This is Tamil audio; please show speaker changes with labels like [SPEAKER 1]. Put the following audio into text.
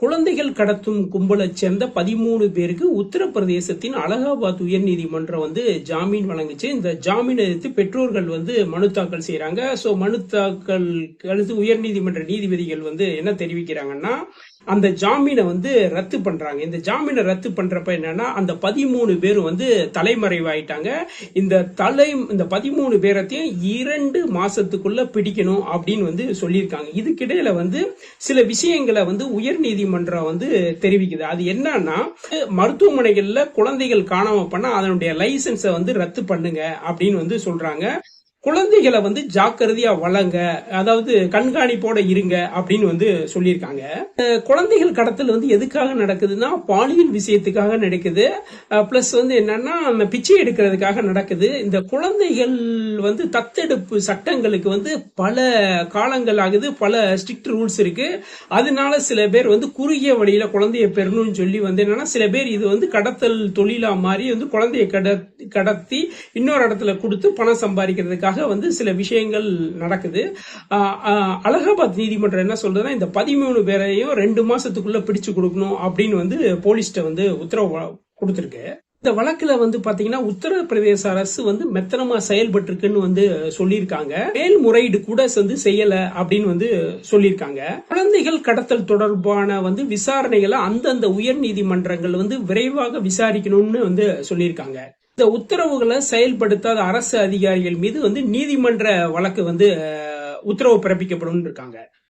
[SPEAKER 1] குழந்தைகள் கடத்தும் கும்பலைச் சேர்ந்த 13 பேருக்கு உத்தரப்பிரதேசத்தின் அலகாபாத் உயர்நீதிமன்றம் ஜாமீன் வழங்குச்சு. இந்த ஜாமீன் எதிர்த்து பெற்றோர்கள் மனு தாக்கல் செய்யறாங்க. சோ மனு தாக்கல் அடுத்து உயர்நீதிமன்ற நீதிபதிகள் என்ன தெரிவிக்கிறாங்கன்னா, அந்த ஜாமீனை ரத்து பண்றாங்க. இந்த ஜாமீனை ரத்து பண்றப்ப என்னன்னா, அந்த 13 பேரும் தலைமறைவாயிட்டாங்க. இந்த 13 பேரத்தையும் 2 மாசத்துக்குள்ள பிடிக்கணும் அப்படின்னு சொல்லியிருக்காங்க. இதுக்கிடையில சில விஷயங்களை உயர் நீதிமன்றம் தெரிவிக்குது. அது என்னன்னா, மருத்துவமனைகள்ல குழந்தைகள் காணாம பண்ணா அதனுடைய லைசன்ஸை ரத்து பண்ணுங்க அப்படின்னு சொல்றாங்க. குழந்தைகளை ஜாக்கிரதையா வளங்க, அதாவது கண்காணிப்போட இருங்க அப்படின்னு சொல்லியிருக்காங்க. குழந்தைகள் கடத்தல் எதுக்காக நடக்குதுன்னா, பாலியல் விஷயத்துக்காக நடக்குது. பிளஸ் என்னன்னா, பிச்சை எடுக்கிறதுக்காக நடக்குது. இந்த குழந்தைகள் தத்தெடுப்பு சட்டங்களுக்கு பல காலங்கள் ஆகுது, பல ஸ்ட்ரிக்ட் ரூல்ஸ் இருக்கு. அதனால சில பேர் குறுகிய வழியில குழந்தைய பெறணும்னு சொல்லி என்னன்னா, சில பேர் இது கடத்தல் தொழிலா மாறி குழந்தைய கடத்தி இன்னொரு இடத்துல கொடுத்து பணம் சம்பாதிக்கிறதுக்காக சில விஷயங்கள் நடக்குது. அலகாபாத் நீதிமன்றம் என்ன சொல்றதுன்னா, இந்த 13 பேரையும் 2 மாசத்துக்குள்ள பிடிச்சு கொடுக்கணும் அப்படின்னு போலீஸ்ட உத்தரவு கொடுத்திருக்கு. இந்த வழக்குல பாத்தீங்கன்னா, உத்தரப்பிரதேச அரசு மெத்தனமா செயல்பட்டு இருக்குன்னு சொல்லியிருக்காங்க. மேல்முறையீடு கூட செய்யல அப்படின்னு சொல்லியிருக்காங்க. குழந்தைகள் கடத்தல் தொடர்பான விசாரணைகளை அந்தந்த உயர் நீதிமன்றங்கள் விரைவாக விசாரிக்கணும்னு சொல்லியிருக்காங்க. இந்த உத்தரவுகளை செயல்படுத்தாத அரசு அதிகாரிகள் மீது நீதிமன்ற வழக்கு உத்தரவு பிறப்பிக்கப்படும் இருக்காங்க.